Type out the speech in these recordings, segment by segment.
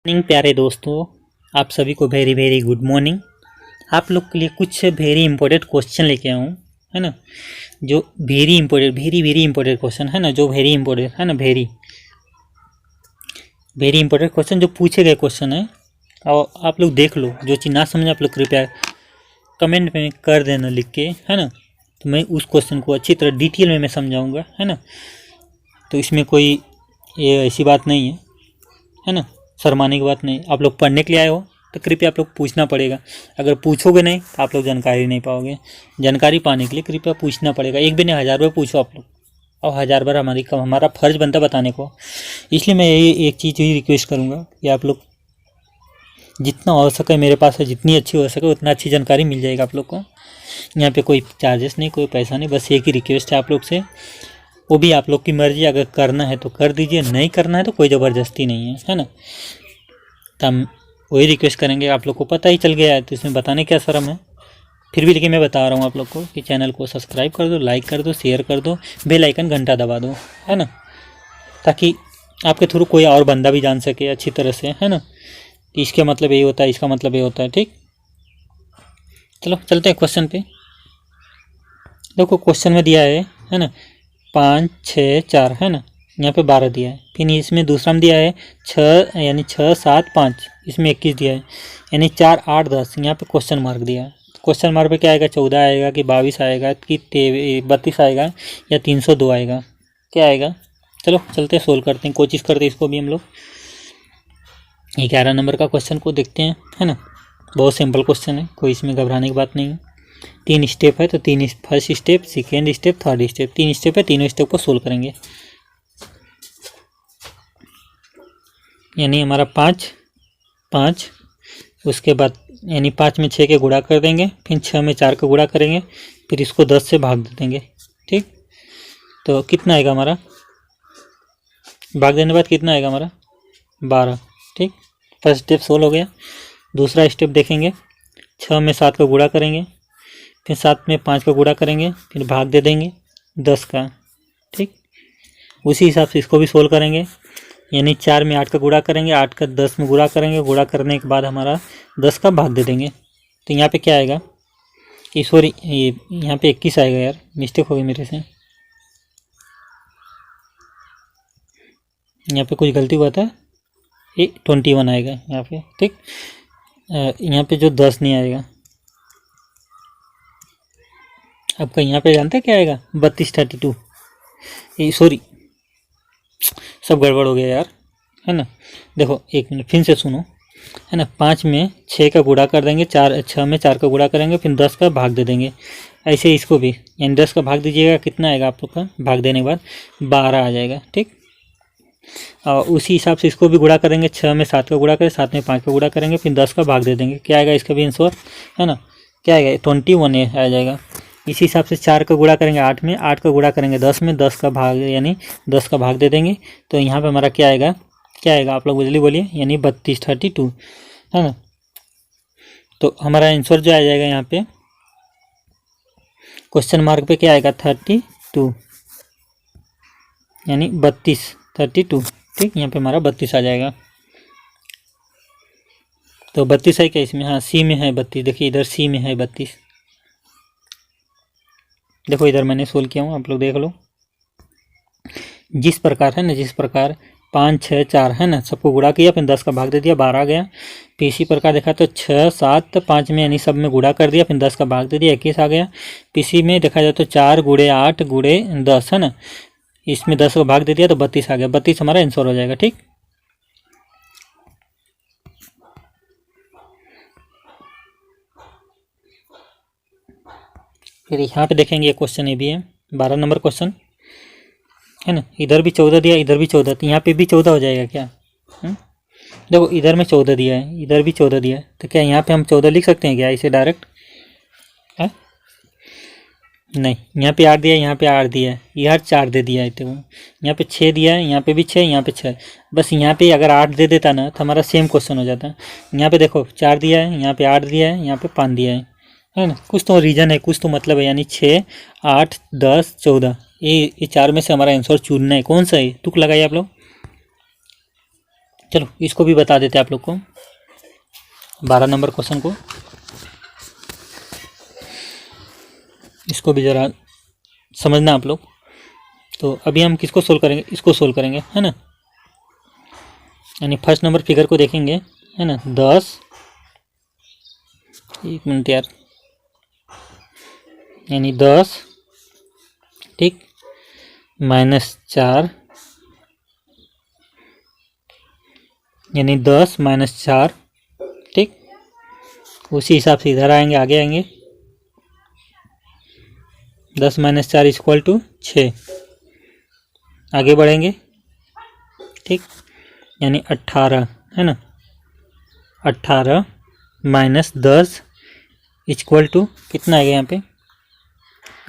Morning प्यारे दोस्तों, आप सभी को वेरी वेरी गुड मॉर्निंग। आप लोग के लिए कुछ वेरी इंपॉर्टेंट क्वेश्चन लेके आया हूँ, है ना। जो वेरी वेरी इंपॉर्टेंट क्वेश्चन है ना, जो वेरी इंपॉर्टेंट है ना, वेरी वेरी इंपॉर्टेंट क्वेश्चन जो पूछे गए क्वेश्चन है। और आप लोग देख लो, जो चीज़ ना समझे आप लोग कृपया कमेंट में कर देना लिख के, है ना। तो मैं उस क्वेश्चन को अच्छी तरह डिटेल में मैं समझाऊँगा, है ना। तो इसमें कोई ये ऐसी बात नहीं है ना, शर्माने की बात नहीं। आप लोग पढ़ने के लिए आए हो तो कृपया आप लोग पूछना पड़ेगा। अगर पूछोगे नहीं तो आप लोग जानकारी नहीं पाओगे। जानकारी पाने के लिए कृपया पूछना पड़ेगा। एक भी नहीं, 1000 बार पूछो आप लोग, और 1000 बार हमारा फर्ज बनता बताने को। इसलिए मैं ये एक चीज़ ही रिक्वेस्ट करूँगा कि आप लोग जितना हो सके, मेरे पास है जितनी अच्छी हो सके उतना अच्छी जानकारी मिल जाएगा आप लोग को। यहाँ पे कोई चार्जेस नहीं, कोई पैसा नहीं, बस एक ही रिक्वेस्ट है आप लोग से, वो भी आप लोग की मर्जी। अगर करना है तो कर दीजिए, नहीं करना है तो कोई ज़बरदस्ती नहीं है ना। तो हम वही रिक्वेस्ट करेंगे। आप लोग को पता ही चल गया है तो इसमें बताने क्या शर्म है। फिर भी लेकिन मैं बता रहा हूँ आप लोग को कि चैनल को सब्सक्राइब कर दो, लाइक कर दो, शेयर कर दो, बेल आइकन घंटा दबा दो, है ना, ताकि आपके थ्रू कोई और बंदा भी जान सके अच्छी तरह से, है ना। इसका मतलब यही होता है, इसका मतलब ये होता है, ठीक। चलो चलते हैं क्वेश्चन पे। देखो क्वेश्चन में दिया है ना, 5 6 4, है ना। यहाँ पे 12 दिया है। फिर इसमें दूसरा में दिया है 6, यानी 6 7 5, इसमें 21 दिया है, यानी 4 8 10। यहाँ पे क्वेश्चन मार्क दिया है। क्वेश्चन मार्क पे क्या आएगा, 14 आएगा कि 22 आएगा कि 32 आएगा या 302 आएगा, क्या आएगा। चलो चलते सोल्व करते हैं, कोशिश करते हैं इसको भी हम लोग। 11 नंबर का क्वेश्चन को देखते हैं, है ना। बहुत सिंपल क्वेश्चन है, कोई इसमें घबराने की बात नहीं है। 3 स्टेप है तो 3, first step, second step, third step, 3 step है। तीनों स्टेप को सोल्व करेंगे। यानी हमारा 5 5, उसके बाद यानी 5 में 6 के गुणा कर देंगे, फिर 6 में 4 का गुणा करेंगे, फिर इसको 10 से भाग दे देंगे, ठीक। तो कितना आएगा हमारा, भाग देने के बाद कितना आएगा हमारा, 12, ठीक। फर्स्ट स्टेप सोल्व हो गया। दूसरा स्टेप देखेंगे, 6 में 7 का गुणा करेंगे, फिर 7 में 5 का गुणा करेंगे, फिर भाग दे देंगे 10 का, ठीक। उसी हिसाब से इसको भी सोल्व करेंगे। यानी 4 में 8 का गुणा करेंगे, 8 का 10 में गुणा करेंगे, गुणा करने के बाद हमारा 10 का भाग दे देंगे। तो यहाँ पे क्या आएगा, सॉरी ये यहाँ पे 21 आएगा यार, मिस्टेक हो गई मेरे से, यहाँ पे कुछ गलती हुआ था। ये 21 आएगा यहाँ पे, ठीक। यहाँ पे जो 10 नहीं आएगा, आपका यहाँ पे जानते हैं क्या आएगा, 32 32। ये सॉरी, सब गड़बड़ हो गया यार, है ना। देखो एक मिनट फिर से सुनो, है ना। 5 में 6 का गुणा कर देंगे, 6 में 4 का गुणा करेंगे, फिर 10 का भाग दे देंगे। ऐसे इसको भी, यानी 10 का भाग दीजिएगा, कितना आएगा आप लोग का, भाग देने के बाद 12 आ जाएगा, ठीक। और उसी हिसाब से इसको भी गुणा करेंगे, 6 में 7 का गुणा करें, 7 में 5 का गुणा करेंगे, फिर 10 का भाग दे देंगे। क्या आएगा इसका भी आंसर, है ना, क्या आएगा, 21 आ जाएगा। इसी हिसाब से 4 का गुणा करेंगे 8 में, 8 का गुणा करेंगे 10 में, 10 का भाग यानी 10 का भाग दे देंगे। तो यहाँ पे हमारा क्या आएगा, क्या आएगा आप लोग जल्दी बोलिए, यानी 32 32, है ना। तो हमारा आंसर जो आ जाएगा यहाँ पे क्वेश्चन मार्क पे क्या आएगा, 32, यानी 32 32, ठीक। यहाँ पे हमारा 32 आ जाएगा। तो 32 है क्या इसमें, हाँ सी में है 32। देखिए इधर सी में है 32, देखो इधर मैंने सोल्व किया हूँ, आप लोग देख लो। जिस प्रकार है ना, जिस प्रकार 5 6 4 है ना, सबको गुणा किया, फिर 10 का भाग दे दिया, 12 आ गया। फिर इसी प्रकार देखा तो 6 7 5 में यानी सब में गुणा कर दिया, फिर 10 का भाग दे दिया, 21 आ गया। इसी में देखा जाए तो 4 गुणे 8 गुणे 10, है ना, इसमें 10 का भाग दे दिया तो 32 आ गया। 32 हमारा आंसर हो जाएगा, ठीक। फिर यहाँ पे देखेंगे क्वेश्चन ये भी है, 12 नंबर क्वेश्चन, है ना। इधर भी 14 दिया, इधर भी 14, तो यहाँ पे भी 14 हो जाएगा क्या। देखो इधर में 14 दिया है, इधर भी 14 दिया है, तो क्या यहाँ पे हम 14 लिख सकते हैं क्या इसे डायरेक्ट, है नहीं। यहाँ पे 8 दिया है, यहाँ पे 8 दिया है, यहाँ 4 दे दिया है, तो यहाँ पे 6 दिया है, यहाँ पे भी 6, यहाँ पे 6। बस यहाँ पे अगर 8 दे देता ना तो हमारा सेम क्वेश्चन हो जाता। यहाँ पे देखो 4 दिया है, यहाँ पे 8 दिया है, यहाँ पे 5 दिया है ना। कुछ तो रीज़न है, कुछ तो मतलब है, यानी 6 8 10 14, ये 4 में से हमारा आंसर चुनना है। कौन सा है, तुक लगाइए आप लोग। चलो इसको भी बता देते हैं आप लोग को, 12 नंबर क्वेश्चन को, इसको भी ज़रा समझना आप लोग। तो अभी हम किसको सोल्व करेंगे, इसको सोल्व करेंगे, है ना। यानी फर्स्ट नंबर फिगर को देखेंगे, है ना। 10, एक मिनट यार, यानी 10, ठीक, -4, यानी 10 - 4, ठीक। उसी हिसाब से इधर आएंगे, आगे आएंगे, 10 - 4 = 6, आगे बढ़ेंगे, ठीक, यानी 18, है ना। 18 - 10 = कितना आएगा यहाँ पे,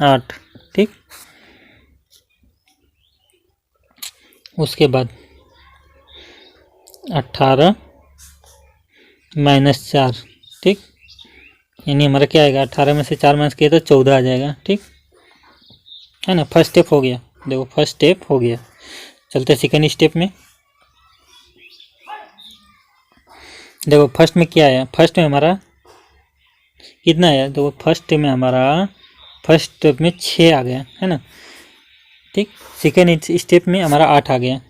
8, ठीक। उसके बाद 18 - 4, ठीक, यानी हमारा क्या आएगा, 18 में से 4 माइनस किया तो 14 आ जाएगा, ठीक है ना। फर्स्ट स्टेप हो गया, देखो फर्स्ट स्टेप हो गया। चलते सेकेंड स्टेप में। देखो फर्स्ट में क्या आया, फर्स्ट में हमारा कितना आया, देखो फर्स्ट में हमारा फर्स्ट स्टेप में 6 आ गया, है ना, ठीक। सेकेंड स्टेप में हमारा 8 आ गया,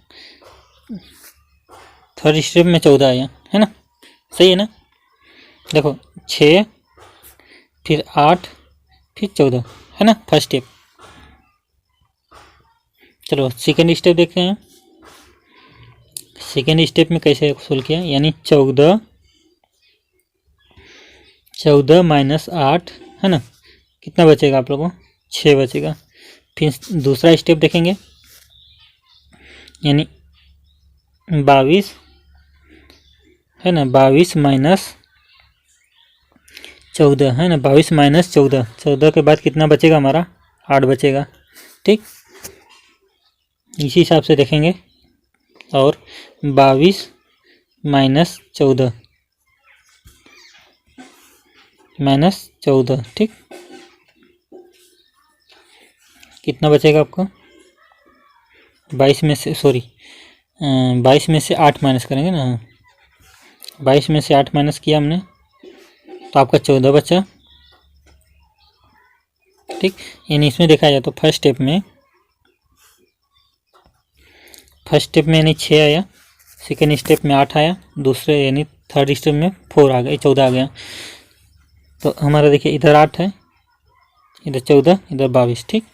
थर्ड स्टेप में 14 आया, है ना, सही है ना। देखो 6, फिर 8, फिर 14, है ना, फर्स्ट स्टेप। चलो सेकेंड स्टेप देखते हैं। सेकेंड स्टेप में कैसे सोल्व किया, यानी 14 - 8, है ना, कितना बचेगा आप लोगों को, 6 बचेगा। फिर दूसरा स्टेप देखेंगे, यानी 22, है ना, 22 - 14, है ना, 22 - 14, 14 के बाद कितना बचेगा हमारा, 8 बचेगा, ठीक। इसी हिसाब से देखेंगे, और 22 - 14 -14, ठीक, कितना बचेगा आपको, 22 में से 8 माइनस करेंगे ना, 22 में से 8 माइनस किया हमने तो आपका 14 बचा, ठीक। यानी इसमें देखा जाए तो फर्स्ट स्टेप में यानी 6 आया, सेकेंड स्टेप में 8 आया, दूसरे यानी थर्ड स्टेप में 4 आ गया, 14 आ गया। तो हमारा देखिए इधर 8 है, इधर 14, इधर 22, ठीक।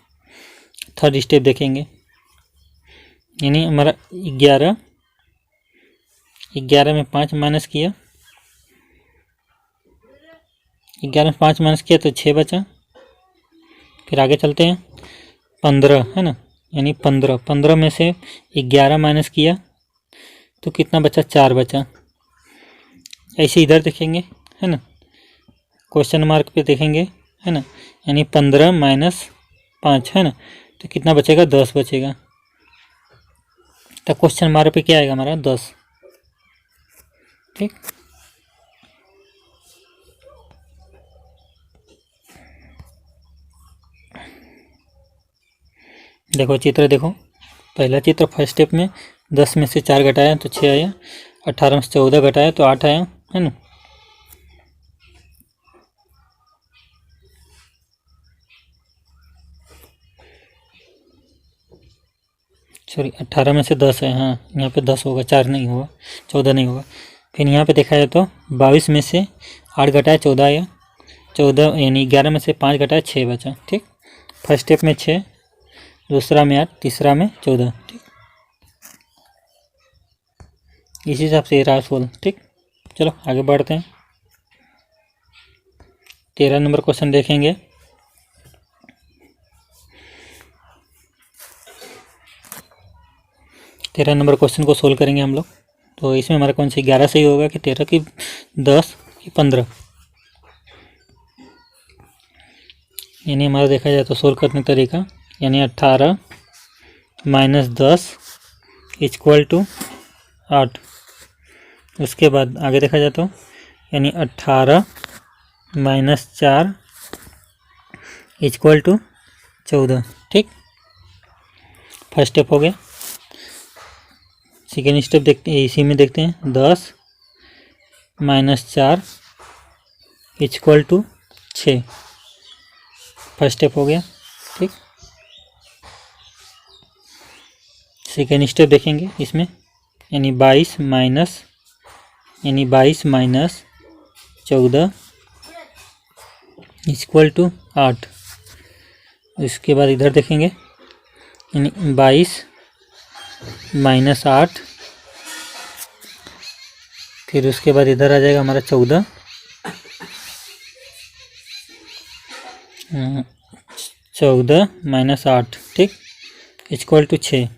थर्ड स्टेप देखेंगे, यानी हमारा 11 में 5 माइनस किया, 11 में 5 माइनस किया तो 6 बचा। फिर आगे चलते हैं, 15, है ना, यानी 15 में से 11 माइनस किया तो कितना बचा, 4 बचा। ऐसे इधर देखेंगे, है ना, क्वेश्चन मार्क पे देखेंगे, है ना, यानी 15 - 5, है ना, तो कितना बचेगा, 10 बचेगा। तो क्वेश्चन मार्क पे क्या आएगा हमारा, 10, ठीक। देखो चित्र देखो, पहला चित्र फर्स्ट स्टेप में 10 में से 4 घटाया तो 6 आया, 18 में से 14 घटाया तो 8 आया, है ना। सॉरी 18 में से 10 है, हाँ यहाँ पे 10 होगा, 4 नहीं होगा, 14 नहीं होगा। फिर यहाँ पे देखा जाए तो 22 में से 8 घटाया 14 आया, 14 यानी 11 में से 5 घटाया 6 बचा, ठीक। फर्स्ट स्टेप में 6, दूसरा में 8, तीसरा में 14, ठीक। इसी हिसाब से रहा सोल्व, ठीक। चलो आगे बढ़ते हैं, 13 नंबर क्वेश्चन देखेंगे। तेरह नंबर क्वेश्चन को सोल्व करेंगे हम लोग। तो इसमें हमारा कौन सी 11 सही होगा कि 13 की 10 की 15, यानी हमारा देखा जाए तो सोल्व करने तरीका, यानी 18 - 10 = 8। उसके बाद आगे देखा जाए तो यानी 18 - 4 = 14, ठीक। फर्स्ट स्टेप हो गया। सेकेंड स्टेप देखते हैं, इसी में देखते हैं 10 minus 4 equal to 6। First step हो गया। ठीक, सेकेंड स्टेप देखेंगे इसमें, यानी 22 माइनस 14 इक्वल टू 8। इसके बाद इधर देखेंगे, यानी 22 माइनस 8, फिर उसके बाद इधर आ जाएगा हमारा 14, 14 माइनस 8, ठीक, इक्वल टू 6।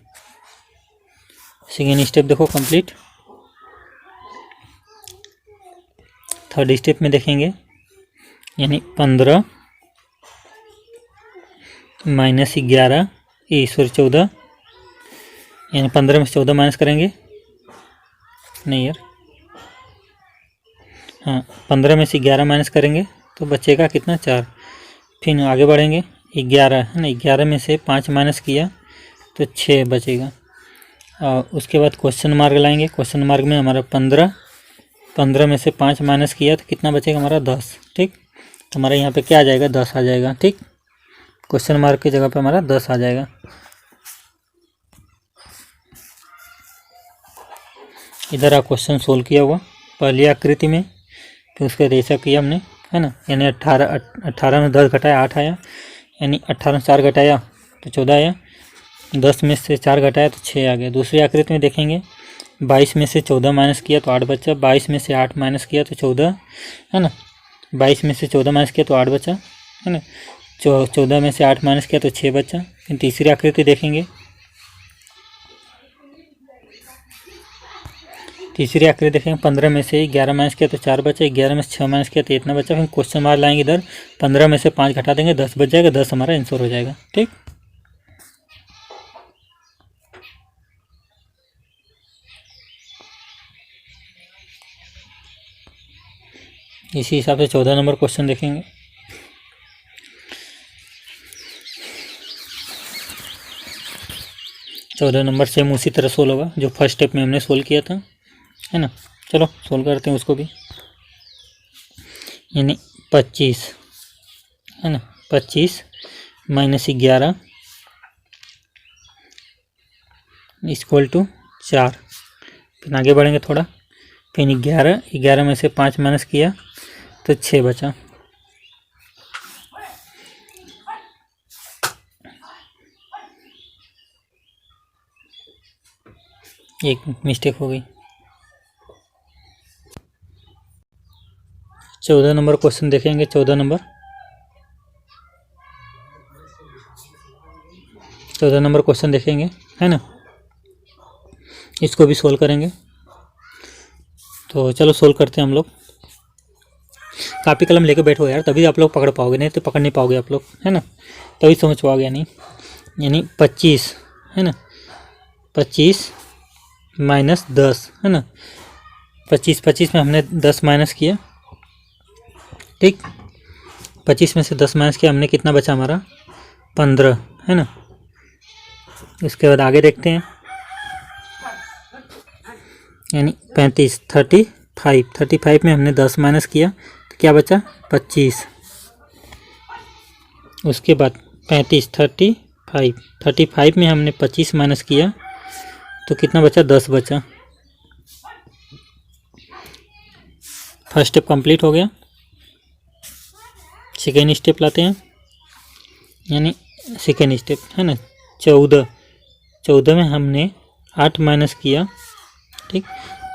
सेकेंड स्टेप देखो कंप्लीट। थर्ड स्टेप में देखेंगे, यानी 15 माइनस 11 सॉरी 14, यानी 15 में से 14 माइनस करेंगे, नहीं यार, हाँ 15 में से 11 माइनस करेंगे तो बचेगा कितना, 4। फिर आगे बढ़ेंगे, 11 है ना, 11 में से 5 माइनस किया तो 6 बचेगा। और उसके बाद क्वेश्चन मार्क लाएंगे, क्वेश्चन मार्क में हमारा 15 में से 5 माइनस किया तो कितना बचेगा हमारा, 10। ठीक, तो हमारा यहाँ पे क्या आ जाएगा, 10 आ जाएगा। ठीक, क्वेश्चन मार्क की जगह पे हमारा 10 आ जाएगा। इधर आप क्वेश्चन सोल्व किया हुआ पहली आकृति में, फिर उसके रेशा किया हमने, है ना, यानी 18 में 10 घटाया 8 आया, यानी 18 में 4 घटाया तो 14 आया, 10 में से 4 घटाया तो 6 आ गया। दूसरी आकृति में देखेंगे, 22 में से 14 माइनस किया तो 8 बचा, 22 में से 8 माइनस किया तो 14, है ना, 22 में से 14 माइनस किया तो 8 बचा, है ना, 14 में से 8 माइनस किया तो 6 बचा। फिर तीसरी आकृति देखेंगे, तीसरी आकृति देखेंगे, 15 में से 11 माइनस किया तो 4 बचा, 11 में से 6 माइनस किया तो इतना बचा। फिर क्वेश्चन मार्क लाएंगे इधर, 15 में से 5 घटा देंगे, 10 बच जाएगा, 10 हमारा आंसर हो जाएगा। ठीक, इसी हिसाब से 14 नंबर क्वेश्चन देखेंगे। चौदह नंबर सेम उसी तरह सोल्व होगा जो फर्स्ट स्टेप में हमने सोल्व किया था, है ना। चलो सोल्व करते हैं उसको भी, यानी 25, है ना, 25 माइनस 11 इक्वल टू 4। फिर आगे बढ़ेंगे थोड़ा, फिर 11 में से 5 माइनस किया तो 6 बचा। एक मिस्टेक हो गई। 14 नंबर क्वेश्चन देखेंगे, 14 नंबर क्वेश्चन देखेंगे, है ना, इसको भी सोल्व करेंगे। तो चलो सोल्व करते हैं हम लोग। कापी कलम लेके बैठो यार, तभी आप लोग पकड़ पाओगे, नहीं तो पकड़ नहीं पाओगे आप लोग, है ना, तभी समझ पाओगे। यानी 25, है ना, 25 माइनस 10, है ना, 25 में हमने 10 माइनस किया। ठीक, 25 में से 10 माइनस किया हमने, कितना बचा हमारा, 15, है ना। उसके बाद आगे देखते हैं, यानी 35 में हमने 10 माइनस किया तो क्या बचा, 25। उसके बाद 35 में हमने 25 माइनस किया तो कितना बचा, 10 बचा। फर्स्ट स्टेप कंप्लीट हो गया। सेकेंड स्टेप लाते हैं, यानी सेकेंड स्टेप, है ना, 14 में हमने 8 माइनस किया, ठीक,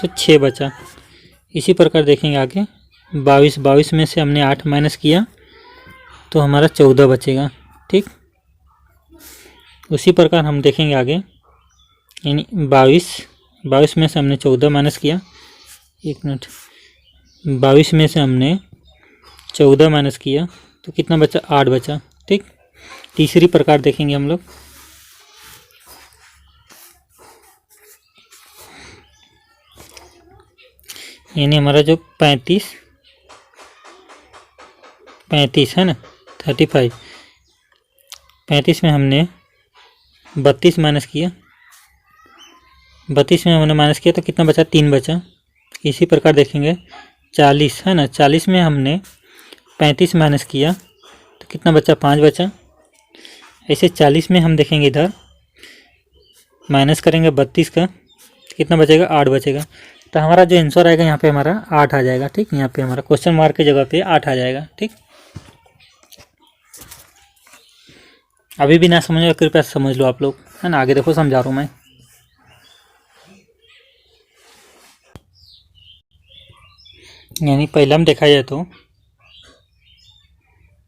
तो 6 बचा। इसी प्रकार देखेंगे आगे, 22 में से हमने 8 माइनस किया तो हमारा 14 बचेगा। ठीक, उसी प्रकार हम देखेंगे आगे, यानी 22 में से हमने 14 माइनस किया, 1 मिनट, 22 में से हमने 14 माइनस किया तो कितना बचा, 8 बचा। ठीक, तीसरी प्रकार देखेंगे हम लोग, यानी हमारा जो 35 है ना, 35 में हमने 32 माइनस किया, 32 में हमने माइनस किया तो कितना बचा, 3 बचा। इसी प्रकार देखेंगे 40 है ना, 40 में हमने 35 माइनस किया तो कितना बचा, 5 बचा। ऐसे 40 में हम देखेंगे इधर माइनस करेंगे 32 का, कितना बचेगा, 8 बचेगा। तो हमारा जो आंसर आएगा यहाँ पे हमारा 8 आ जाएगा। ठीक, यहाँ पे हमारा क्वेश्चन मार्क की जगह पे 8 आ जाएगा। ठीक, अभी भी ना समझो कृपया समझ लो आप लोग, है ना। आगे देखो समझा रहा हूँ मैं। यानी पहले हम देखा जाए तो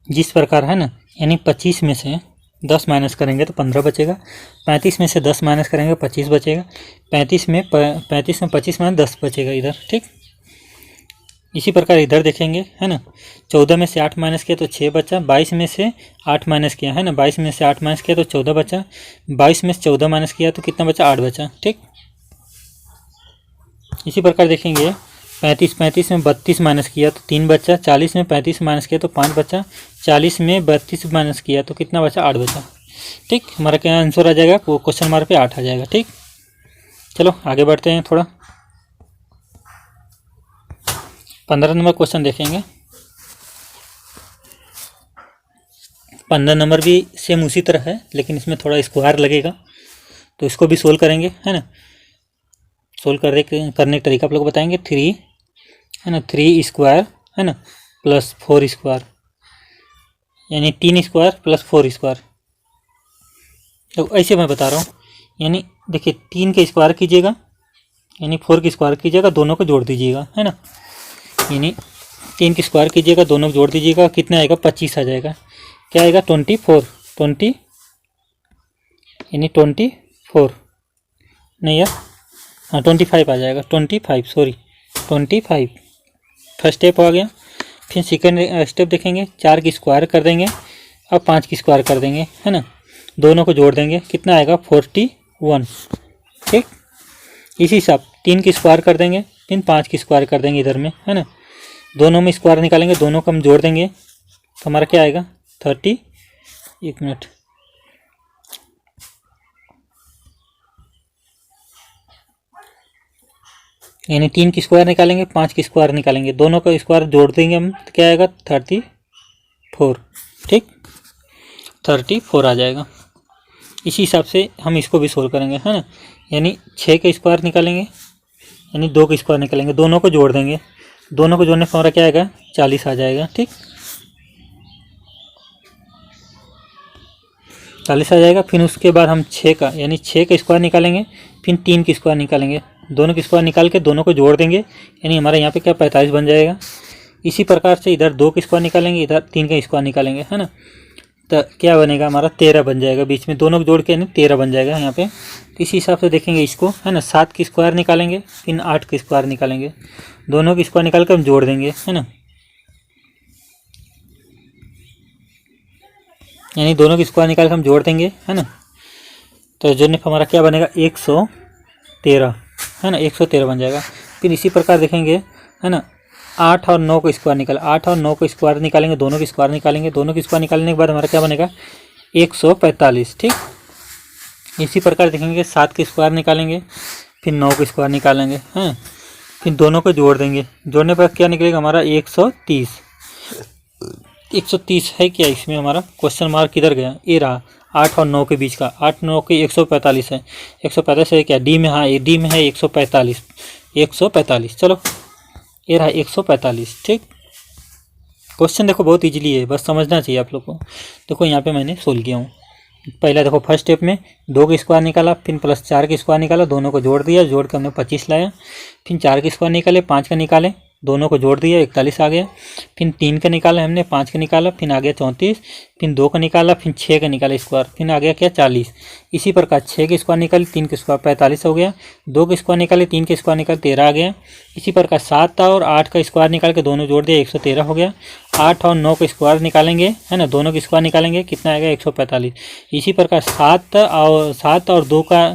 जिस प्रकार है ना, यानी 25 में से 10 माइनस करेंगे तो 15 बचेगा। 35 में से 10 माइनस करेंगे 25 बचेगा। 35 में 25 माइनस 10 बचेगा इधर। ठीक, इसी प्रकार इधर देखेंगे, है ना। 14 में से 8 माइनस किया तो 6 बचा। 22 में से 8 माइनस किया, है ना, 22 में से 8 माइनस किया तो 14 बचा। 22 में से 14 माइनस किया तो कितना बचा, 8 बचा। ठीक, इसी प्रकार देखेंगे 35 में 32 माइनस किया तो 3 बचा। 40 में 35 माइनस किया तो 5 बचा। 40 में 32 माइनस किया तो कितना बचा, 8 बचा। ठीक, हमारा क्या आंसर आ जाएगा, वो क्वेश्चन मार्क पे 8 आ जाएगा। ठीक, चलो आगे बढ़ते हैं थोड़ा। 15 नंबर क्वेश्चन देखेंगे। 15 नंबर भी सेम उसी तरह है, लेकिन इसमें थोड़ा स्क्वायर लगेगा, तो इसको भी सोल्व करेंगे, है ना। सोल्व करने का तरीका आप लोग बताएंगे। 3 है ना, 3 स्क्वायर है ना प्लस 4 स्क्वायर, यानी 3 स्क्वायर प्लस 4 स्क्वायर। तो ऐसे मैं बता रहा हूँ, यानी देखिए 3 के स्क्वायर कीजिएगा, यानी 4 की स्क्वायर कीजिएगा, दोनों को जोड़ दीजिएगा, है ना। यानी 3 की स्क्वायर कीजिएगा, दोनों को जोड़ दीजिएगा, कितना आएगा, 25 आ जाएगा। क्या आएगा, 24 यानी 24 नहीं यार, हाँ 25 आ जाएगा। 25 सॉरी 25 फर्स्ट स्टेप आ गया। फिर सेकेंड स्टेप देखेंगे, 4 की स्क्वायर कर देंगे, अब 5 की स्क्वायर कर देंगे, है ना। दोनों को जोड़ देंगे, कितना आएगा, 41। ठीक, इसी हिसाब 3 की स्क्वायर कर देंगे, फिर 5 की स्क्वायर कर देंगे इधर में, है ना। दोनों में स्क्वायर निकालेंगे, दोनों को हम जोड़ देंगे तो हमारा क्या आएगा, 30। एक मिनट, यानी 3 की स्क्वायर निकालेंगे, 5 की स्क्वायर निकालेंगे, दोनों का स्क्वायर जोड़ देंगे हम तो क्या आएगा, 34। ठीक, 34 आ जाएगा। इसी हिसाब से हम इसको भी सोल्व करेंगे, है ना। यानी 6 का स्क्वायर निकालेंगे, यानी 2 का स्क्वायर निकालेंगे, दोनों को जोड़ देंगे, दोनों को जोड़ने पर हमारा क्या आएगा, 40 आ जाएगा। ठीक, 40 आ जाएगा। फिर उसके बाद हम 6 का यानी 6 का स्क्वायर निकालेंगे, फिर 3 की स्क्वायर निकालेंगे, दोनों की स्क्वायर निकाल के दोनों को जोड़ देंगे, यानी हमारा यहाँ पे क्या 45 बन जाएगा। इसी प्रकार से इधर 2 की स्क्वायर निकालेंगे, इधर 3 का स्क्वायर निकालेंगे, है ना। तो क्या बनेगा, हमारा 13 बन जाएगा, बीच में दोनों को जोड़ के यानी 13 बन जाएगा यहाँ पे। तो इसी हिसाब से देखेंगे इसको, है ना। 7 की स्क्वायर निकालेंगे, फिर 8 की स्क्वायर निकालेंगे, दोनों की स्क्वायर निकाल कर हम जोड़ देंगे, है ना। यानी दोनों की स्क्वायर निकाल कर हम जोड़ देंगे, है ना। तो जोड़ने पर हमारा क्या बनेगा, 113, है ना, 113 बन जाएगा। फिर इसी प्रकार देखेंगे, है ना, 8 और 9 को स्क्वायर निकाल, 8 और 9 को स्क्वायर निकालेंगे, दोनों की स्क्वायर निकालेंगे, दोनों की स्क्वायर निकालने के बाद हमारा क्या बनेगा, 145। ठीक, इसी प्रकार देखेंगे 7 की स्क्वायर निकालेंगे, फिर 9 की स्क्वायर निकालेंगे, हैं, फिर दोनों को जोड़ देंगे, जोड़ने पर क्या निकलेगा हमारा 130। 130 है क्या, इसमें हमारा क्वेश्चन मार्क किधर गया, ये रहा 8 और 9 के बीच का, 8 9 के 145 है, 145 है क्या, डी में, हाँ ये डी में है 145, 145। चलो ये रहा 145। ठीक, क्वेश्चन देखो बहुत इजीली है, बस समझना चाहिए आप लोग को। देखो यहाँ पे मैंने सोल्व किया हूँ। पहला देखो फर्स्ट स्टेप में 2 की स्क्वायर निकाला, फिर प्लस 4 की स्क्वायर निकाला, दोनों को जोड़ दिया, जोड़ के हमने 25 लाया, फिर 4 की स्क्वायर निकाले, 5 का निकाले, दोनों को जोड़ दिया, 41 आ गया। फिर 3 का निकाला हमने, 5 का निकाला, फिर आ गया 34, फिर 2 का निकाला, फिर 6 का निकाला स्क्वायर, फिर आ गया क्या 40। इसी प्रकार 6 की स्क्वायर निकाली, 3 की स्क्वायर 45 हो गया, 2 की स्क्वायर निकाली, 3 की स्क्वायर निकाली 13 आ गया। इसी प्रकार 7 और 8 का स्क्वायर निकाल के दोनों जोड़ दिया, 113 हो गया। 8 और 9 का स्क्वायर निकालेंगे, है ना, दोनों की स्क्वायर निकालेंगे, कितना आएगा 145। इसी प्रकार 7 और 2 का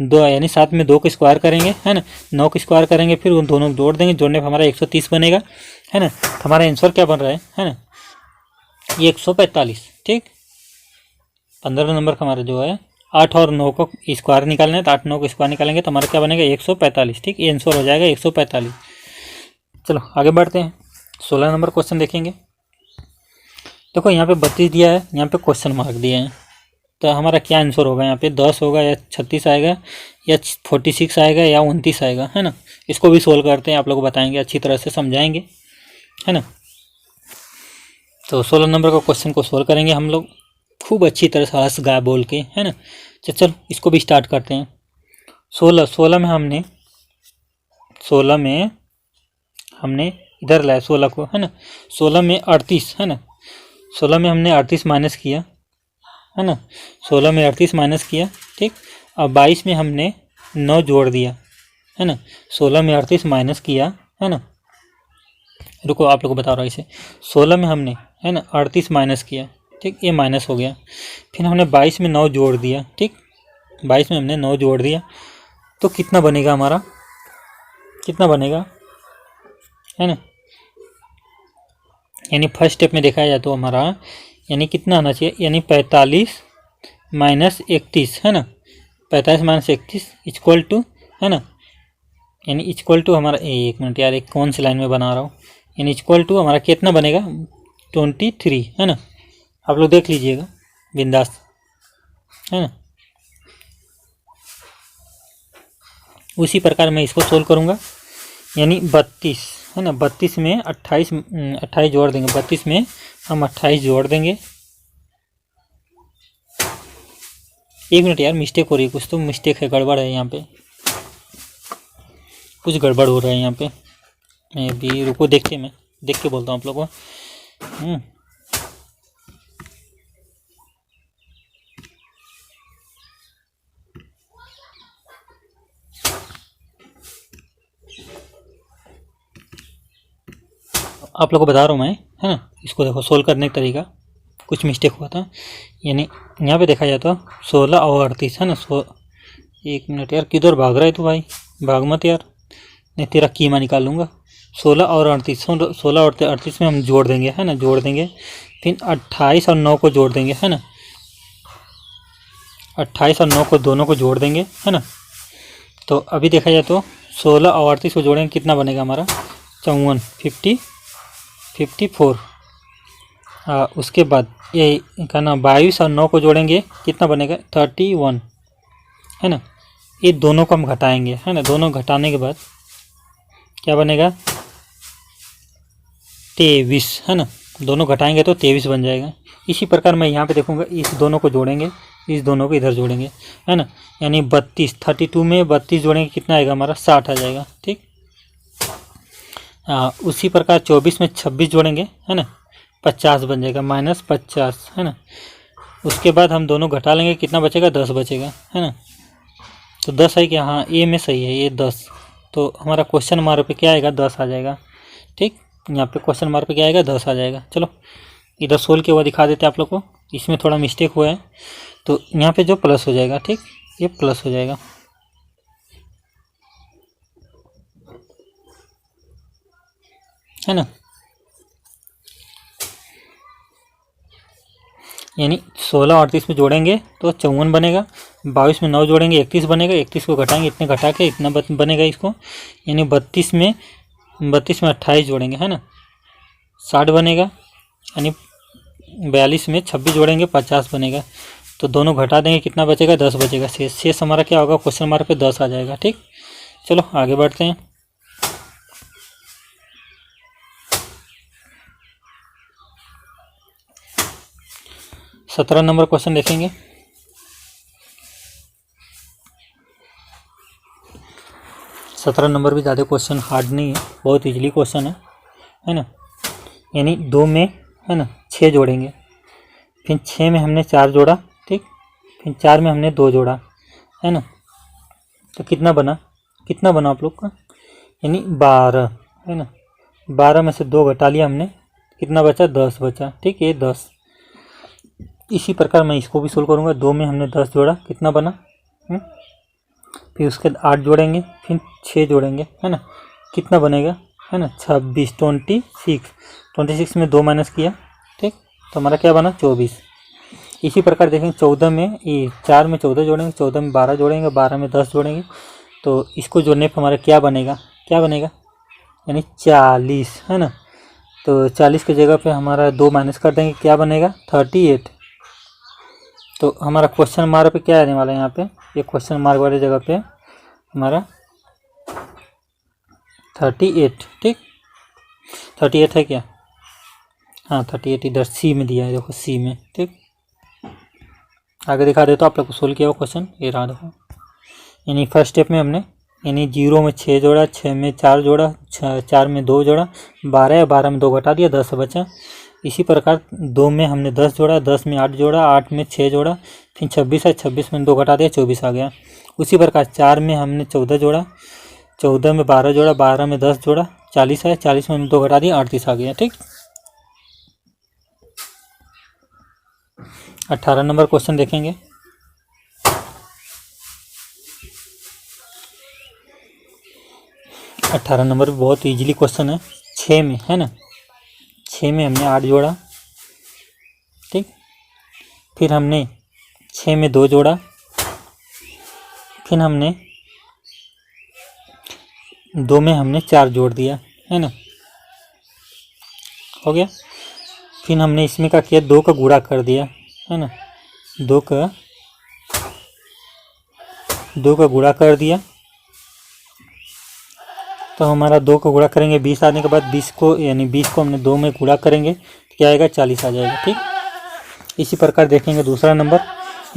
यानी 7 में 2 को स्क्वायर करेंगे, है ना, 9 को स्क्वायर करेंगे, फिर उन दोनों को जोड़ देंगे, जोड़ने पर हमारा 130 बनेगा, है ना। हमारा आंसर क्या बन रहा है ना, ये 145। ठीक, 15 नंबर का हमारा जो है 8 और 9 को स्क्वायर निकालना है, तो 8 9 को स्क्वायर निकालेंगे तो हमारा क्या बनेगा 145। ठीक, ये आंसर हो जाएगा 145। चलो आगे बढ़ते हैं, 16 नंबर क्वेश्चन देखेंगे। देखो यहाँ पे 32 दिया है, यहाँ पे क्वेश्चन मार्क दिए हैं, तो हमारा क्या आंसर होगा यहाँ पे 10 होगा या 36 आएगा या 46 आएगा या 29 आएगा, है ना। इसको भी सोल्व करते हैं, आप लोग को बताएंगे, अच्छी तरह से समझाएंगे, है ना। तो 16 नंबर का क्वेश्चन को सोल्व करेंगे हम लोग खूब अच्छी तरह से हंस गा बोल के, है ना। चलो इसको भी स्टार्ट करते हैं। 16 में हमने इधर लाया 16 को, है ना। 16 में 38, है ना। 16 में हमने 38 माइनस किया, है ना। 16 में 38 माइनस किया, ठीक। अब 22 में हमने 9 जोड़ दिया, है ना। 16 में 38 माइनस किया, है ना। रुको आप लोग को बता रहा हूँ इसे। 16 में हमने, है ना, 38 माइनस किया, ठीक, ये माइनस हो गया। फिर हमने 22 में 9 जोड़ दिया, ठीक। 22 में हमने 9 जोड़ दिया, तो कितना बनेगा हमारा, कितना बनेगा, है ना। यानी फर्स्ट स्टेप में देखा जाए तो हमारा यानी कितना आना चाहिए, यानी 45 माइनस 31, है ना। 45 माइनस 31 इक्वल टू, है ना, यानी इक्वल टू हमारा, एक मिनट यार, एक कौन सी लाइन में बना रहा हूँ, यानी इक्वल टू हमारा कितना बनेगा 23, है ना। आप लोग देख लीजिएगा बिंदास, है ना। उसी प्रकार मैं इसको सोल्व करूँगा, यानी 32, है ना। 32 में 28 जोड़ देंगे, 32 में हम 28 जोड़ देंगे। एक मिनट यार, मिस्टेक हो रही है, कुछ तो मिस्टेक है, गड़बड़ है यहाँ पे, कुछ गड़बड़ हो रहा है यहाँ पे। मैं भी रुको, देख के बोलता हूँ आप लोगों को। आप लोग को बता रहा हूँ मैं, है ना। इसको देखो सोल्व करने का तरीका, कुछ मिस्टेक हुआ था। यानी यहाँ पे देखा जाए तो 16 और 38, है ना। एक मिनट यार, किधर भाग रहा है तू भाई, भाग मत यार, नहीं तेरा कीमा निकाल लूँगा। 16 और 38, 16 और 38 में हम जोड़ देंगे, है ना, जोड़ देंगे। फिर 28 और 9 को जोड़ देंगे, है ना। 28 और 9 को दोनों को जोड़ देंगे, है ना। तो अभी देखा जाए तो 16 और 38 को जोड़ेंगे, कितना बनेगा हमारा 54, 54। उसके बाद ये का ना 22 और 9 को जोड़ेंगे, कितना बनेगा 31, है ना। ये दोनों को हम घटाएंगे, है ना। दोनों घटाने के बाद क्या बनेगा 23, है ना। दोनों घटाएंगे तो 23 बन जाएगा। इसी प्रकार मैं यहाँ पे देखूँगा, इस दोनों को जोड़ेंगे, इस दोनों को इधर जोड़ेंगे, है ना। यानी 32 में 32 जोड़ेंगे, कितना आएगा हमारा 60 आ जाएगा, ठीक। उसी प्रकार 24 में 26 जोड़ेंगे, है ना, 50 बन जाएगा, -50, है ना। उसके बाद हम दोनों घटा लेंगे, कितना बचेगा 10 बचेगा, है ना। तो 10 है क्या, हाँ ए में सही है, ये 10। तो हमारा क्वेश्चन मार्क पे क्या आएगा 10 आ जाएगा, ठीक। यहाँ पे क्वेश्चन मार्क पे क्या आएगा 10 आ जाएगा। चलो इधर सोल्व के हुआ दिखा देते हैं आप लोग को, इसमें थोड़ा मिस्टेक हुआ है, तो यहाँ पे जो प्लस हो जाएगा, ठीक, ये प्लस हो जाएगा, है ना। यानी 16 और 38 में जोड़ेंगे तो 54 बनेगा, 22 में 9 जोड़ेंगे 31 बनेगा, 31 को घटाएंगे, इतने घटा के इतना बनेगा इसको। यानी 32 में 28 जोड़ेंगे, है ना, 60 बनेगा। यानी 42 में 26 जोड़ेंगे 50 बनेगा। तो दोनों घटा देंगे, कितना बचेगा 10 बचेगा। शेष हमारा क्या होगा, क्वेश्चन मार्क पे 10 आ जाएगा, ठीक। चलो आगे बढ़ते हैं। सत्रह नंबर क्वेश्चन देखेंगे। सत्रह नंबर भी ज़्यादा क्वेश्चन हार्ड नहीं है, बहुत इजीली क्वेश्चन है ना। यानी 2 में, है ना, 6 जोड़ेंगे, फिर 6 में हमने 4 जोड़ा, ठीक, फिर 4 में हमने 2 जोड़ा, है ना। तो कितना बना आप लोग का, यानी 12, है ना। 12 में से 2 घटा लिया हमने, कितना बचा 10 बचा, ठीक, ये 10। इसी प्रकार मैं इसको भी सोल्व करूँगा। 2 में हमने 10 जोड़ा, कितना बना, फिर उसके बाद 8 जोड़ेंगे, फिर 6 जोड़ेंगे, है ना, कितना बनेगा, है ना, 26, 26 में 2 माइनस किया, ठीक, तो हमारा क्या बना 24। इसी प्रकार देखेंगे 14 में, ये 4 में 14 जोड़ेंगे, 14 में 12 जोड़ेंगे, 12 में 10 जोड़ेंगे, तो इसको जोड़ने पर हमारा क्या बनेगा, यानी 40, है ना। तो 40 की जगह पे हमारा 2 माइनस कर देंगे, क्या बनेगा 38। तो हमारा क्वेश्चन मार्क पे क्या आने वाला है, यहाँ पे ये क्वेश्चन मार्क वाली जगह पे हमारा 38, ठीक 38 है क्या, हाँ 38 इधर सी में दिया है, देखो सी में, ठीक। आगे दिखा देता हूँ आप लोग को सोल्व किया हुआ क्वेश्चन, ये रहा देखो। यानी फर्स्ट स्टेप में हमने यानी 0 में 6 जोड़ा, 6 में 4 जोड़ा, 4 में 2 जोड़ा, 12 या 12 में 2 घटा दिया, 10 बचा। इसी प्रकार 2 में हमने 10 जोड़ा, 10 में 8 जोड़ा, 8 में 6 जोड़ा, फिर 26 है, 26 में 2 घटा दिया, 24 आ गया। उसी प्रकार 4 में हमने 14 जोड़ा, 14 में 12 जोड़ा, 12 में 10 जोड़ा, 40 है, 40 में 2 घटा दिया, 38 आ गया, ठीक। 18 नंबर क्वेश्चन देखेंगे। अट्ठारह नंबर बहुत इजीली क्वेश्चन है। 6 में, है ना, 6 में हमने 8 जोड़ा, ठीक। फिर हमने 6 में 2 जोड़ा, फिर हमने 2 में हमने 4 जोड़ दिया, है ना, हो गया। फिर हमने इसमें क्या किया, 2 का गुणा कर दिया, है ना, 2 का गुणा कर दिया। तो हमारा 2 को गुणा करेंगे 20 आने के बाद 20 को हमने 2 में गुणा करेंगे तो क्या आएगा, 40 आ जाएगा, ठीक। इसी प्रकार देखेंगे दूसरा नंबर,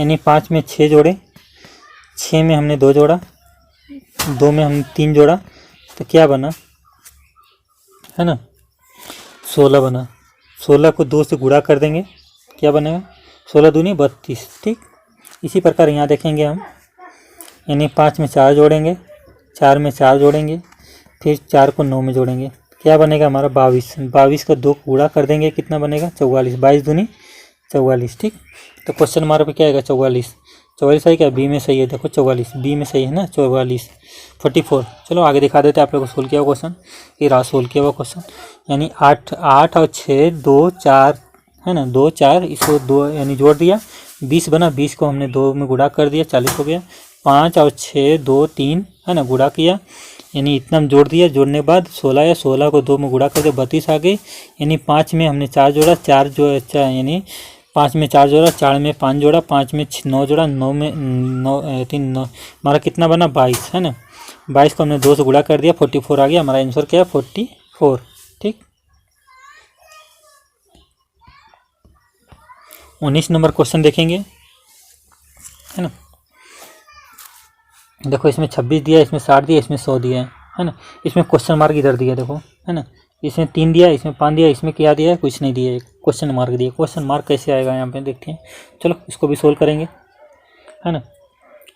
यानी 5 में 6 जोड़े, 6 में हमने 2 जोड़ा, 2 में हमने 3 जोड़ा, तो क्या बना, है ना, 16 बना। 16 को 2 से गुणा कर देंगे, क्या बनेगा, 16 दूनी 32, ठीक। इसी प्रकार यहाँ देखेंगे हम, यानी 5 में 4 जोड़ेंगे, 4 में 4 जोड़ेंगे, फिर 4 को 9 में जोड़ेंगे, क्या बनेगा हमारा 22। 22 का 2 गुणा कर देंगे, कितना बनेगा 44, 22 दूनी 44, ठीक। तो क्वेश्चन मार्क पे क्या आएगा 44, 44 है क्या, बी में सही है, देखो 44 बी में सही है ना, 44 44। चलो आगे दिखा देते हैं आप लोगों को सोल्व किया हुआ क्वेश्चन, ये रहा सोल्व किया हुआ क्वेश्चन। यानी 8 और 6 2 4, है ना, 2 4, इसको 2 यानी जोड़ दिया, 20 बना, 20 को हमने 2 में गुणा कर दिया, 40 हो गया। 5 और 6 2 3, है ना, गुणा किया, यानी इतना में जोड़ दिया, जोड़ने के बाद 16 या 16 को 2 में गुणा कर दिया, 32 आ गई। यानी 5 में हमने 4 जोड़ा, 4 जो यानी 5 में 4 जोड़ा, 4 में 5 जोड़ा, 5 में 9 जोड़ा, 9 में 9 3 9, हमारा कितना बना 22, है ना। 22 को हमने 2 से गुणा कर दिया, 44 आ गया। हमारा आंसर क्या है 44, ठीक। 19 नंबर क्वेश्चन देखेंगे, है ना। देखो इसमें 26 दिया, इसमें 60 दिया, इसमें 100 दिया है ना। इसमें क्वेश्चन मार्क इधर दिया, देखो, है ना। इसमें 3 दिया, इसमें 5 दिया, इसमें क्या दिया है, कुछ नहीं दिया है, क्वेश्चन मार्क दिया। क्वेश्चन मार्क कैसे आएगा यहाँ पे देखते हैं, चलो इसको भी सोल्व करेंगे, है ना।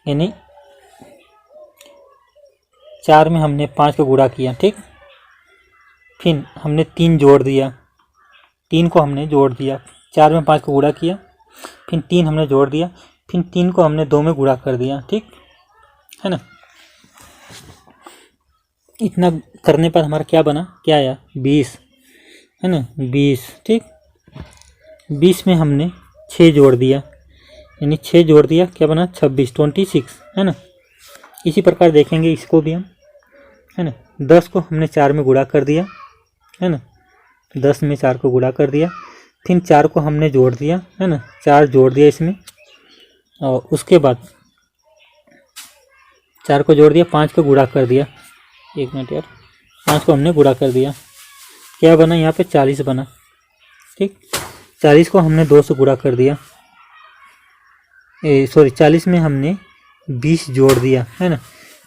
यानी 4 में हमने 5 का गुणा किया, ठीक। फिर हमने 3 जोड़ दिया, 3 को हमने जोड़ दिया, 4 में 5 को गुणा किया, फिर 3 हमने जोड़ दिया, फिर 3 को हमने 2 में गुणा कर दिया, ठीक है ना। इतना करने पर हमारा क्या बना, क्या आया 20, है ना, 20, ठीक। 20 में हमने 6 जोड़ दिया, यानी 6 जोड़ दिया, क्या बना 26 26, है ना। इसी प्रकार देखेंगे इसको भी हम, है ना। 10 को हमने 4 में गुणा कर दिया, है ना, 10 में 4 को गुणा कर दिया, फिर 4 को हमने जोड़ दिया, है ना, 4 जोड़ दिया इसमें, और उसके बाद 4 को जोड़ दिया, 5 को गुणा कर दिया, 1 मिनट यार, 5 को हमने गुणा कर दिया, क्या बना यहाँ पे 40 बना, ठीक। 40 को हमने 2 से गुणा कर दिया, सॉरी 40 में हमने 20 जोड़ दिया, है ना।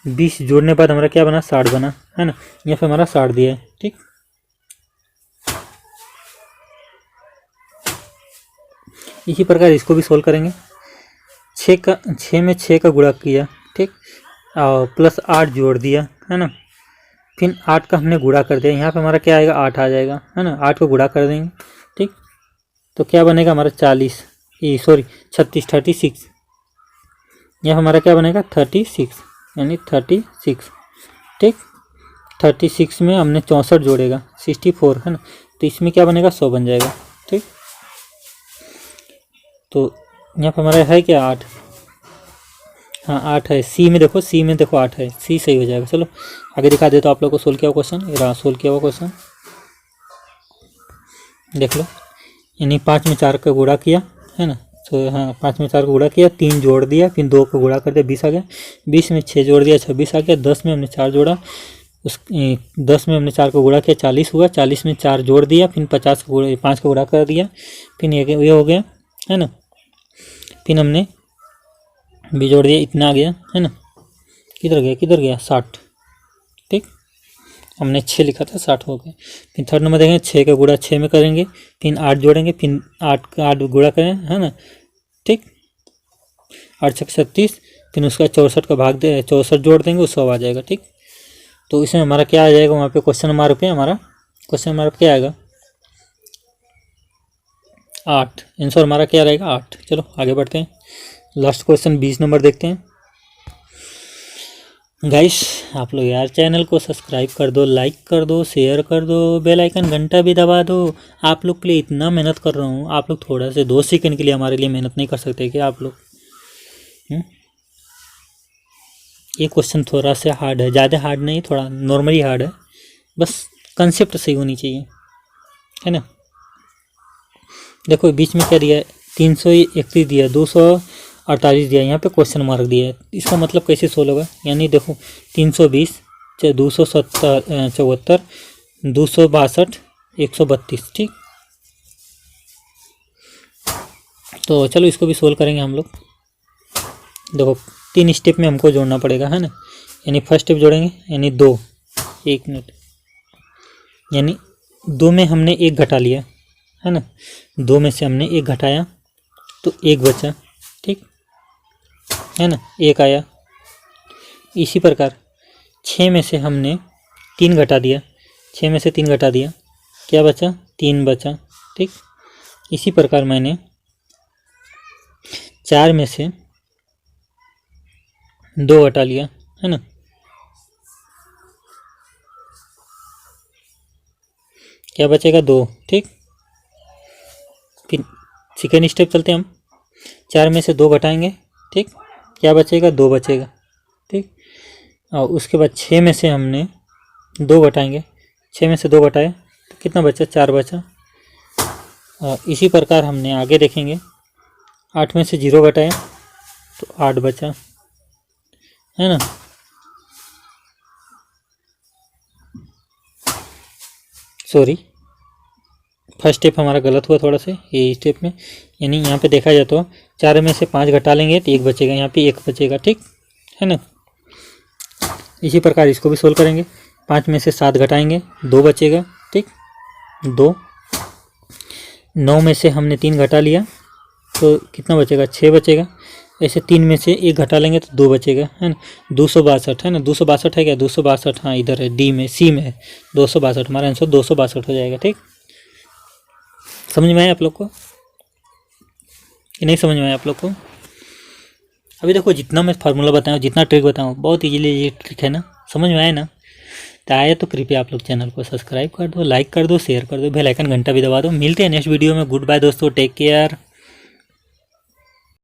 20 जोड़ने के बाद हमारा क्या बना 60 बना, है ना। यहाँ पे हमारा 60 दिया है, ठीक। इसी प्रकार इसको भी सोल्व करेंगे। 6 में 6 का गुणा किया, ठीक, और प्लस 8 जोड़ दिया, है ना। फिर 8 का हमने गुणा कर दिया, यहाँ पे हमारा क्या आएगा 8 आ जाएगा, है ना। 8 को गुणा कर देंगे, ठीक। तो क्या बनेगा हमारा 36, 36, यहाँ हमारा क्या बनेगा 36, यानी 36, ठीक। 36 में हमने 64 जोड़ेगा 64, है ना। तो इसमें क्या बनेगा 100 बन जाएगा, ठीक। तो यहाँ पे हमारा है क्या 8, हाँ 8 है। सी में देखो, सी में देखो 8 है, सी सही हो जाएगा। चलो आगे दिखा देता हूँ आप लोग को सोल्व किया हुआ क्वेश्चन। ये रहा सोल्व किया हुआ क्वेश्चन, देख लो। यानी 5 में 4 का गुणा किया है ना, तो हाँ 5 में 4 को गुणा किया, 3 जोड़ दिया, फिर 2 को गुणा कर दिया, 20 आ गया। 20 में 6 जोड़ दिया, 26 आ गया। 10 में हमने 4 जोड़ा, 10 में हमने 4 को गुणा किया, 40 हुआ। 40 में 4 जोड़ दिया, फिर 50 को 5 को गुणा कर दिया, फिर ये हो गया है ना। फिर हमने भी जोड़ दिया, इतना आ गया है ना। किधर गया 60, ठीक। हमने 6 लिखा था, 60 हो गया। फिर थर्ड नंबर देखेंगे, 6 का गुणा 6 में करेंगे, फिर 8 जोड़ेंगे, फिर 8 का 8 गुणा करें है ना, ठीक। 8 छक 36, फिर उसका 64 का भाग दे 64 जोड़ देंगे, उसका आ जाएगा, ठीक। तो इसमें हमारा क्या आ जाएगा, वहाँ पे क्वेश्चन मार्क पे हमारा क्वेश्चन मार्क क्या आएगा 8। आंसर हमारा क्या रहेगा 8। चलो आगे बढ़ते हैं, लास्ट क्वेश्चन 20 नंबर देखते हैं। गाइस आप लोग यार चैनल को सब्सक्राइब कर दो, लाइक कर दो, शेयर कर दो, बेल आइकन घंटा भी दबा दो। आप लोग के लिए इतना मेहनत कर रहा हूँ, आप लोग थोड़ा से 2 सेकंड के लिए हमारे लिए मेहनत नहीं कर सकते क्या आप लोग? ये क्वेश्चन थोड़ा सा हार्ड है, ज़्यादा हार्ड नहीं, थोड़ा नॉर्मली हार्ड है, बस कंसेप्ट सही होनी चाहिए, है ना। देखो बीच में क्या दिया है, 331 दिया, 248 दिया, यहाँ पे क्वेश्चन मार्क दिया है। इसका मतलब कैसे सोल्व होगा, यानी देखो 320 270 74 262 132, ठीक। तो चलो इसको भी सोल्व करेंगे हम लोग। देखो 3 स्टेप में हमको जोड़ना पड़ेगा, है ना। यानी फर्स्ट स्टेप जोड़ेंगे, यानी 2, 1 मिनट, यानी 2 में हमने 1 घटा लिया, है ना। 2 में से हमने 1 घटाया तो 1 बचा, ठीक है ना, 1 आया। इसी प्रकार 6 में से हमने 3 घटा दिया, 6 में से 3 घटा दिया, क्या बचा 3 बचा, ठीक। इसी प्रकार मैंने 4 में से 2 घटा लिया, है ना, क्या बचेगा 2, ठीक। फिर सेकेंड स्टेप चलते हैं हम, 4 में से 2 घटाएंगे, ठीक, क्या बचेगा 2 बचेगा, ठीक। और उसके बाद 6 में से हमने 2 घटाएंगे, 6 में से 2 घटाए तो कितना बचा 4 बचा। और इसी प्रकार हमने आगे देखेंगे, 8 में से 0 घटाए तो 8 बचा, है ना। सॉरी फर्स्ट स्टेप हमारा गलत हुआ थोड़ा सा ये स्टेप में, यानी यहाँ पे देखा जाए तो 4 में से 5 घटा लेंगे तो 1 बचेगा, यहाँ पे 1 बचेगा, ठीक है ना। इसी प्रकार इसको भी सोल्व करेंगे, 5 में से 7 घटाएंगे 2 बचेगा, ठीक 2। 9 में से हमने 3 घटा लिया तो कितना बचेगा 6 बचेगा। ऐसे 3 में से 1 घटा लेंगे तो 2 बचेगा, है ना। 262 है ना, 262 है क्या 262, हाँ इधर है डी में, सी में है 262, हमारा आंसर 262 हो जाएगा, ठीक। समझ में आया आप लोग को कि नहीं समझ में आया आप लोग को? अभी देखो जितना मैं फार्मूला बताऊँ, जितना ट्रिक बताऊँ, बहुत इजीली ये ट्रिक है ना, समझ में आया ना। तो आए तो कृपया आप लोग चैनल को सब्सक्राइब कर दो, लाइक कर दो, शेयर कर दो, बेल आइकन घंटा भी दबा दो। मिलते हैं नेक्स्ट वीडियो में। गुड बाय दोस्तों, टेक केयर।